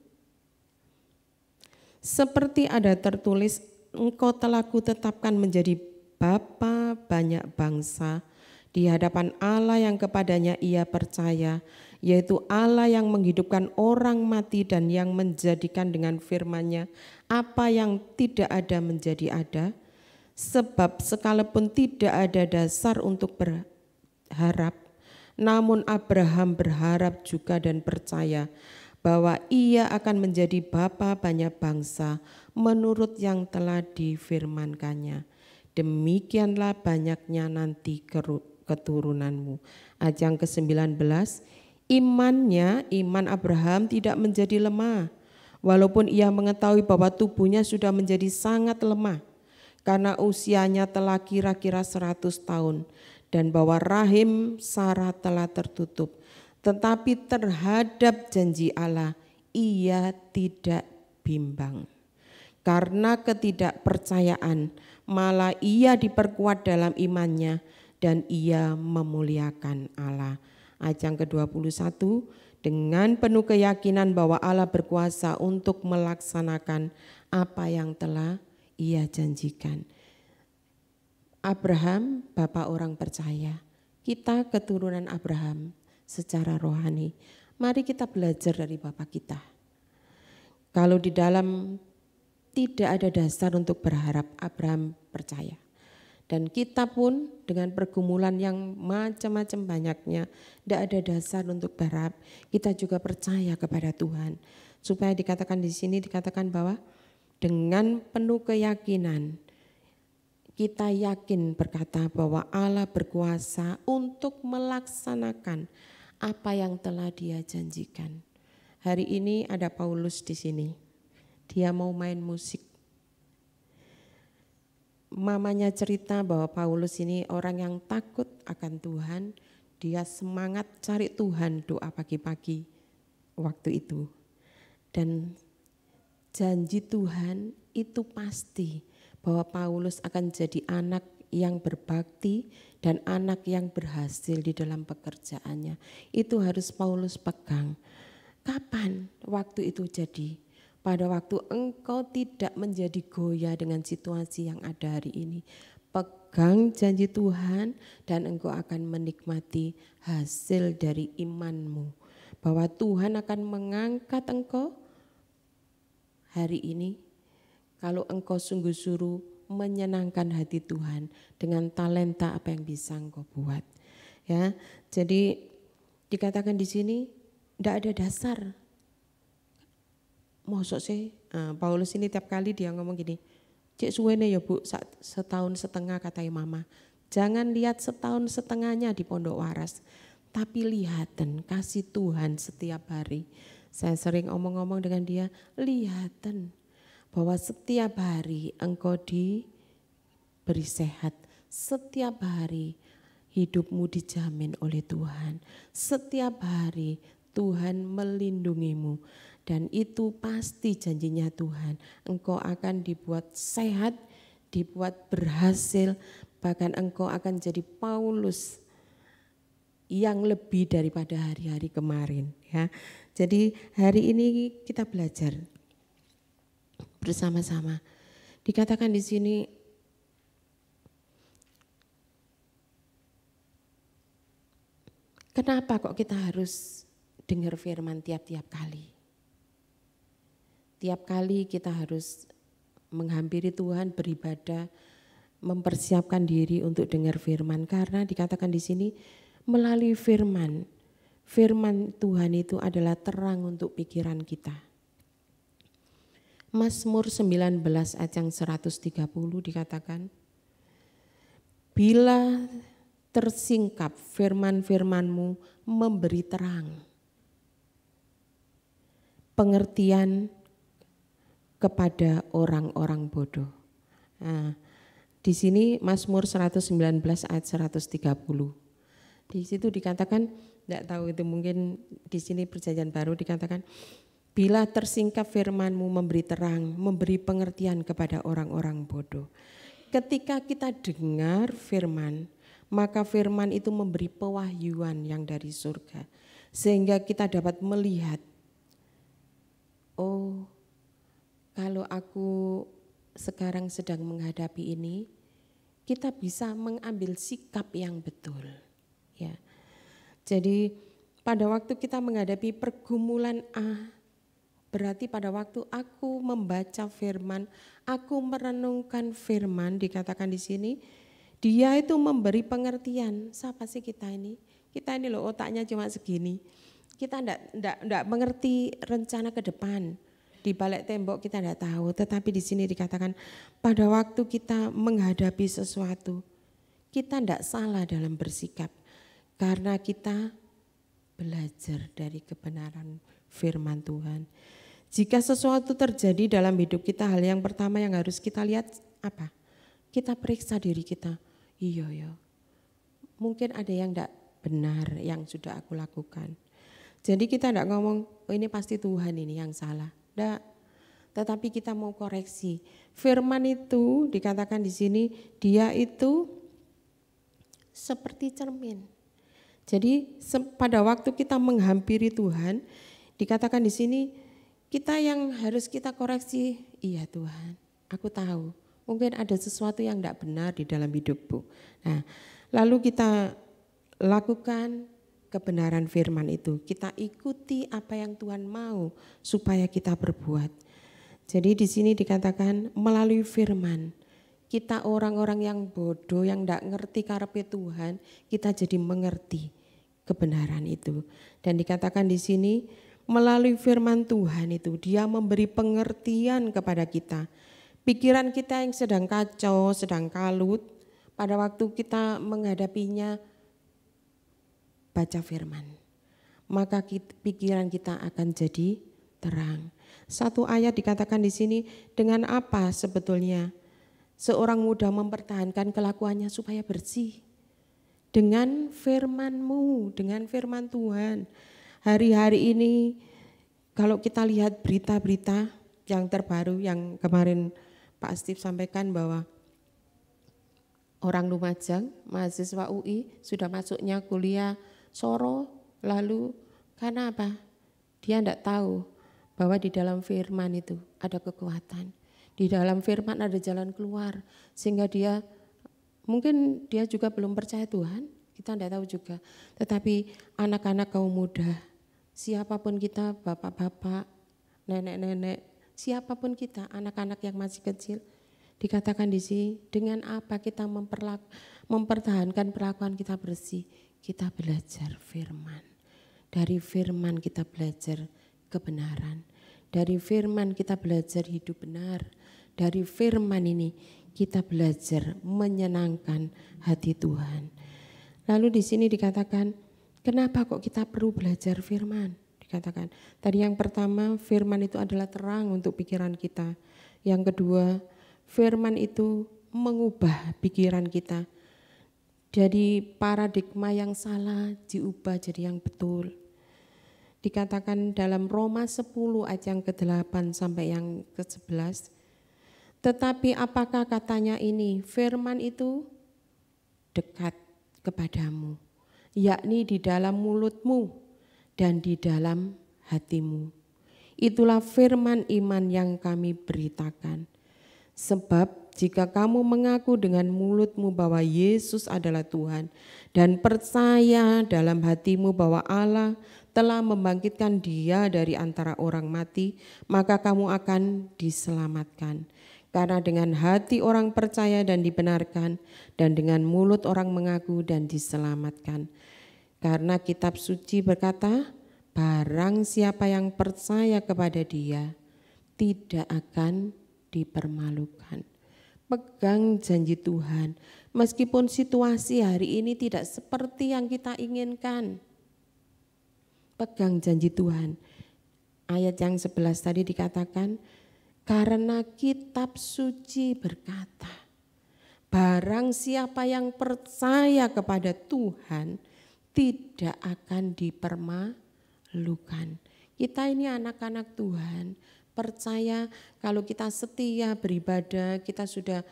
Seperti ada tertulis, engkau telah kutetapkan menjadi bapa banyak bangsa di hadapan Allah yang kepadanya ia percaya, yaitu Allah yang menghidupkan orang mati dan yang menjadikan dengan firman-Nya apa yang tidak ada menjadi ada. Sebab sekalipun tidak ada dasar untuk berharap, namun Abraham berharap juga dan percaya bahwa ia akan menjadi bapa banyak bangsa menurut yang telah difirmankannya. Demikianlah banyaknya nanti keturunanmu. Ayat yang ke-19, iman Abraham tidak menjadi lemah, walaupun ia mengetahui bahwa tubuhnya sudah menjadi sangat lemah, karena usianya telah kira-kira 100 tahun, dan bahwa rahim Sarah telah tertutup. Tetapi terhadap janji Allah ia tidak bimbang. Karena ketidakpercayaan malah ia diperkuat dalam imannya dan ia memuliakan Allah. Ayat yang ke-21, dengan penuh keyakinan bahwa Allah berkuasa untuk melaksanakan apa yang telah ia janjikan. Abraham, bapak orang percaya. Kita keturunan Abraham secara rohani. Mari kita belajar dari bapak kita. Kalau di dalam tidak ada dasar untuk berharap, Abraham percaya. Dan kita pun dengan pergumulan yang macam-macam banyaknya, tidak ada dasar untuk berharap, kita juga percaya kepada Tuhan. Supaya dikatakan di sini, dikatakan bahwa dengan penuh keyakinan, kita yakin berkata bahwa Allah berkuasa untuk melaksanakan apa yang telah Dia janjikan. Hari ini ada Paulus di sini. Dia mau main musik. Mamanya cerita bahwa Paulus ini orang yang takut akan Tuhan. Dia semangat cari Tuhan, doa pagi-pagi waktu itu. Dan janji Tuhan itu pasti bahwa Paulus akan jadi anak yang berbakti dan anak yang berhasil di dalam pekerjaannya. Itu harus Paulus pegang. Kapan waktu itu jadi? Pada waktu engkau tidak menjadi goyah dengan situasi yang ada hari ini. Pegang janji Tuhan dan engkau akan menikmati hasil dari imanmu. Bahwa Tuhan akan mengangkat engkau hari ini. Kalau engkau sungguh-sungguh menyenangkan hati Tuhan dengan talenta apa yang bisa engkau buat. Ya, jadi dikatakan di sini tidak ada dasar. Mosok sih, Paulus ini tiap kali dia ngomong gini, cek suwene ya Bu, setahun setengah katanya mama. Jangan lihat setahun setengahnya di Pondok Waras, tapi lihatan kasih Tuhan setiap hari. Saya sering omong-omong dengan dia, lihatan bahwa setiap hari engkau diberi sehat, setiap hari hidupmu dijamin oleh Tuhan, setiap hari Tuhan melindungimu dan itu pasti janjinya Tuhan. Engkau akan dibuat sehat, dibuat berhasil, bahkan engkau akan jadi Paulus yang lebih daripada hari-hari kemarin. Ya, jadi hari ini kita belajar bersama-sama. Dikatakan di sini kenapa kok kita harus dengar firman tiap-tiap kali? Tiap kali kita harus menghampiri Tuhan, beribadah, mempersiapkan diri untuk dengar firman karena dikatakan di sini melalui firman Tuhan itu adalah terang untuk pikiran kita. Mazmur 19 ayat yang 130 dikatakan, bila tersingkap firman-firman-Mu memberi terang, pengertian kepada orang-orang bodoh. Nah, di sini Mazmur 119 ayat 130. Di situ dikatakan, tidak tahu itu mungkin di sini Perjanjian Baru dikatakan, bila tersingkap firman-Mu memberi terang, memberi pengertian kepada orang-orang bodoh. Ketika kita dengar firman, maka firman itu memberi pewahyuan yang dari surga. Sehingga kita dapat melihat, oh kalau aku sekarang sedang menghadapi ini, kita bisa mengambil sikap yang betul. Ya. Jadi pada waktu kita menghadapi pergumulan A, berarti pada waktu aku membaca firman, aku merenungkan firman, dikatakan di sini, dia itu memberi pengertian. Siapa sih kita ini? Kita ini loh otaknya cuma segini. Kita enggak mengerti rencana ke depan. Di balik tembok kita tidak tahu, tetapi di sini dikatakan pada waktu kita menghadapi sesuatu, kita tidak salah dalam bersikap karena kita belajar dari kebenaran firman Tuhan. Jika sesuatu terjadi dalam hidup kita, hal yang pertama yang harus kita lihat apa? Kita periksa diri kita. Iya, mungkin ada yang tidak benar yang sudah aku lakukan. Jadi kita tidak ngomong, oh ini pasti Tuhan ini yang salah. Tidak, tetapi kita mau koreksi. Firman itu dikatakan di sini, dia itu seperti cermin. Jadi pada waktu kita menghampiri Tuhan, dikatakan di sini, kita yang harus kita koreksi, iya Tuhan, aku tahu mungkin ada sesuatu yang tidak benar di dalam hidupku. Nah, lalu kita lakukan kebenaran firman itu, kita ikuti apa yang Tuhan mau supaya kita berbuat. Jadi di sini dikatakan melalui firman, kita orang-orang yang bodoh, yang tidak ngerti karepe Tuhan, kita jadi mengerti kebenaran itu. Dan dikatakan di sini melalui firman Tuhan itu, dia memberi pengertian kepada kita. Pikiran kita yang sedang kacau, sedang kalut, pada waktu kita menghadapinya, baca firman, maka pikiran kita akan jadi terang. Satu ayat dikatakan di sini, dengan apa sebetulnya seorang muda mempertahankan kelakuannya supaya bersih? Dengan firman-Mu, dengan firman Tuhan. Hari-hari ini kalau kita lihat berita-berita yang terbaru yang kemarin Pak Steve sampaikan bahwa orang Lumajang, mahasiswa UI sudah masuknya kuliah Soro, lalu karena apa? Dia tidak tahu bahwa di dalam firman itu ada kekuatan. Di dalam firman ada jalan keluar. Sehingga dia, mungkin dia juga belum percaya Tuhan, kita tidak tahu juga. Tetapi anak-anak kaum muda, siapapun kita, bapak-bapak, nenek-nenek, siapapun kita, anak-anak yang masih kecil, dikatakan di sini, dengan apa kita mempertahankan perlakuan kita bersih? Kita belajar firman. Dari firman kita belajar kebenaran. Dari firman kita belajar hidup benar. Dari firman ini kita belajar menyenangkan hati Tuhan. Lalu di sini dikatakan, kenapa kok kita perlu belajar firman? Dikatakan, tadi yang pertama firman itu adalah terang untuk pikiran kita. Yang kedua, firman itu mengubah pikiran kita. Jadi paradigma yang salah diubah jadi yang betul. Dikatakan dalam Roma 10 ayat yang ke-8 sampai yang ke-11. Tetapi apakah katanya ini? Firman itu dekat kepadamu, yakni di dalam mulutmu dan di dalam hatimu. Itulah firman iman yang kami beritakan. Sebab jika kamu mengaku dengan mulutmu bahwa Yesus adalah Tuhan dan percaya dalam hatimu bahwa Allah telah membangkitkan Dia dari antara orang mati, maka kamu akan diselamatkan. Karena dengan hati orang percaya dan dibenarkan, dan dengan mulut orang mengaku dan diselamatkan. Karena kitab suci berkata, barang siapa yang percaya kepada Dia tidak akan dipermalukan. Pegang janji Tuhan. Meskipun situasi hari ini tidak seperti yang kita inginkan. Pegang janji Tuhan. Ayat yang 11 tadi dikatakan, karena kitab suci berkata, barang siapa yang percaya kepada Tuhan tidak akan dipermalukan. Kita ini anak-anak Tuhan, percaya kalau kita setia beribadah, kita sudah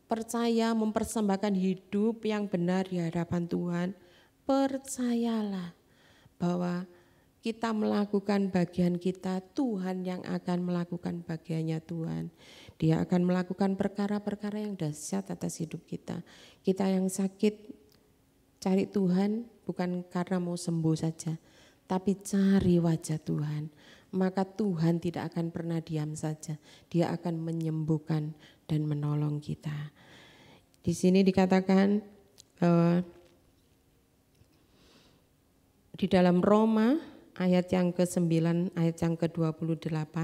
percaya mempersembahkan hidup yang benar di hadapan Tuhan. Percayalah bahwa kita melakukan bagian kita, Tuhan yang akan melakukan bagiannya Tuhan. Dia akan melakukan perkara-perkara yang dahsyat atas hidup kita. Kita yang sakit cari Tuhan bukan karena mau sembuh saja, tapi cari wajah Tuhan. Maka Tuhan tidak akan pernah diam saja. Dia akan menyembuhkan dan menolong kita. Di sini dikatakan di dalam Roma ayat yang ke-9, ayat yang ke-28,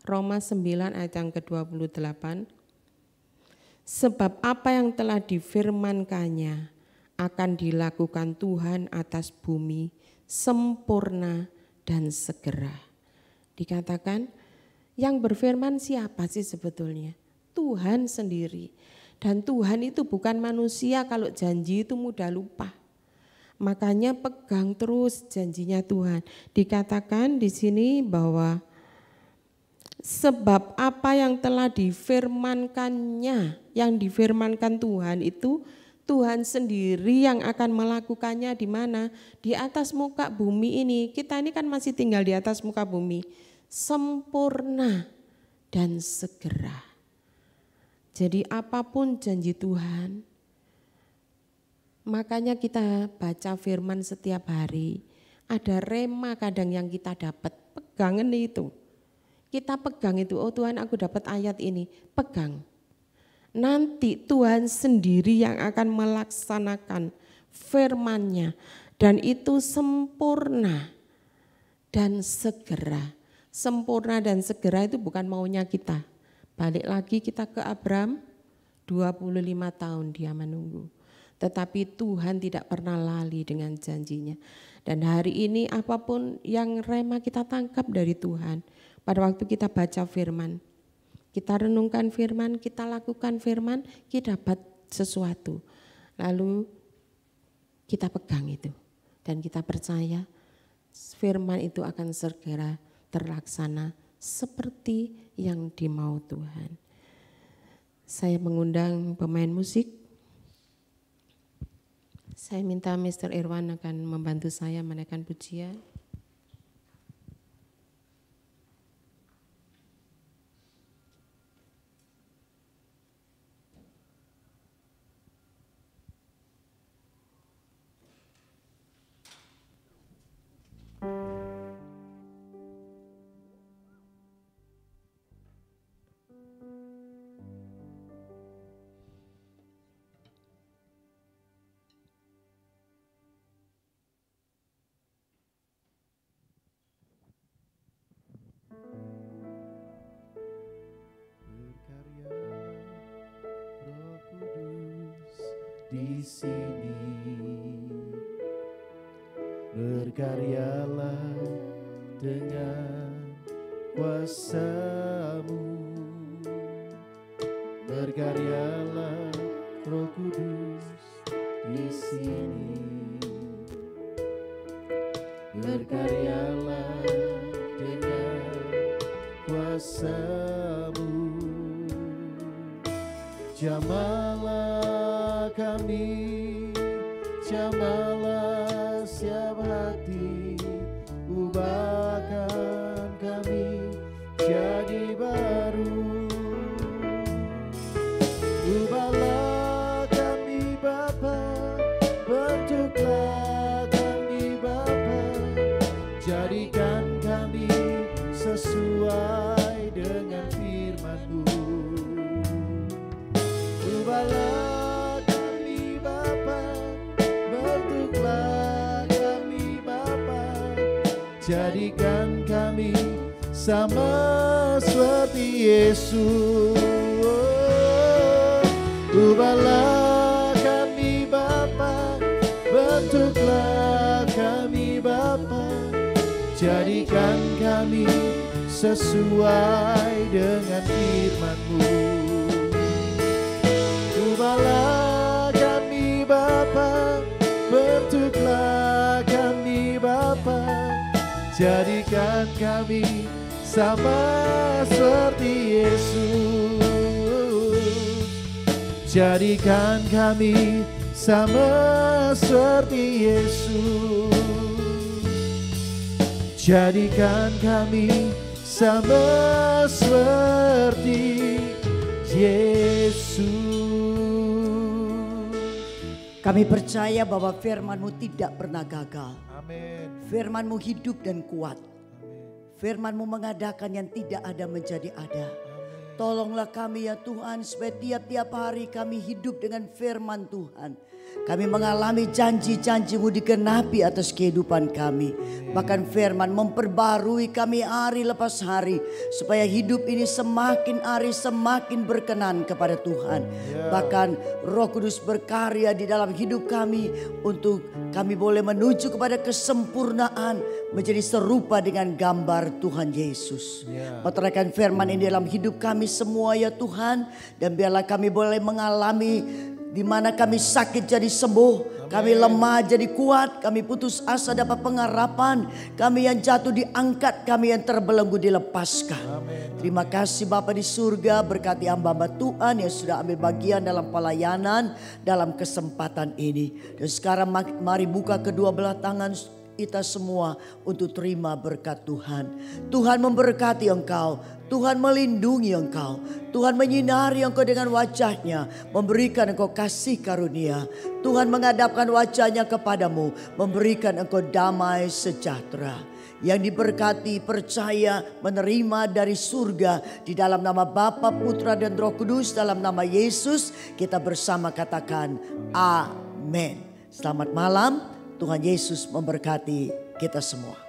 Roma 9 ayat yang ke-28, sebab apa yang telah difirmankannya akan dilakukan Tuhan atas bumi sempurna dan segera. Dikatakan yang berfirman siapa sih sebetulnya? Tuhan sendiri. Dan Tuhan itu bukan manusia, kalau janji itu mudah lupa. Makanya pegang terus janjinya Tuhan. Dikatakan di sini bahwa sebab apa yang telah difirmankannya, yang difirmankan Tuhan itu Tuhan sendiri yang akan melakukannya di mana? Di atas muka bumi ini. Kita ini kan masih tinggal di atas muka bumi. Sempurna dan segera. Jadi apapun janji Tuhan, makanya kita baca firman setiap hari. Ada rema kadang yang kita dapat, pegangan itu. Kita pegang itu, oh Tuhan aku dapat ayat ini, pegang. Nanti Tuhan sendiri yang akan melaksanakan firman-Nya dan itu sempurna dan segera. Sempurna dan segera itu bukan maunya kita. Balik lagi kita ke Abraham, 25 tahun dia menunggu. Tetapi Tuhan tidak pernah lali dengan janjinya. Dan hari ini apapun yang rema kita tangkap dari Tuhan. Pada waktu kita baca firman, kita renungkan firman, kita lakukan firman, kita dapat sesuatu. Lalu kita pegang itu. Dan kita percaya firman itu akan segera terlaksana seperti yang dimau Tuhan. Saya mengundang pemain musik. Saya minta Mr. Irwan akan membantu saya menaikkan pujian. Di sini berkaryalah dengan kuasa-Mu, berkaryalah Roh Kudus di sini, berkaryalah dengan kuasa-Mu, jamahlah kami, jamahlah siap hati, ubahkan kami jadi baru. Ubahlah kami Bapa, bentuklah kami Bapa, jadikan kami sesuai dengan firman-Mu. Ubahlah kami Bapa, bentuklah kami Bapa, jadikan kami sama seperti Yesus. Ubahlah kami Bapa, bentuklah kami Bapa, jadikan kami sesuai dengan firman-Mu. Ubahlah kami Bapa, bentuklah kami Bapa, jadikan kami sama seperti Yesus. Jadikan kami sama seperti Yesus. Jadikan kami sama seperti Yesus. Kami percaya bahwa firman-Mu tidak pernah gagal. Amin. Firman-Mu hidup dan kuat. Firman-Mu mengadakan yang tidak ada menjadi ada. Tolonglah kami ya Tuhan, supaya tiap-tiap hari kami hidup dengan firman Tuhan. Kami mengalami janji-janji-Mu digenapi atas kehidupan kami. Bahkan firman memperbarui kami hari lepas hari, supaya hidup ini semakin hari semakin berkenan kepada Tuhan. Bahkan Roh Kudus berkarya di dalam hidup kami, untuk kami boleh menuju kepada kesempurnaan, menjadi serupa dengan gambar Tuhan Yesus. Meteraikan firman ini dalam hidup kami semua ya Tuhan. Dan biarlah kami boleh mengalami di mana kami sakit jadi sembuh, kami lemah jadi kuat, kami putus asa dapat pengharapan, kami yang jatuh diangkat, kami yang terbelenggu dilepaskan. Terima kasih Bapa di surga, berkati hamba-hamba Tuhan yang sudah ambil bagian dalam pelayanan dalam kesempatan ini. Dan sekarang mari buka kedua belah tangan kita semua untuk terima berkat Tuhan. Tuhan memberkati engkau, Tuhan melindungi engkau, Tuhan menyinari engkau dengan wajahnya, memberikan engkau kasih karunia. Tuhan menghadapkan wajahnya kepadamu, memberikan engkau damai sejahtera. Yang diberkati, percaya, menerima dari surga, di dalam nama Bapa, Putra dan Roh Kudus, dalam nama Yesus kita bersama katakan amin. Selamat malam, Tuhan Yesus memberkati kita semua.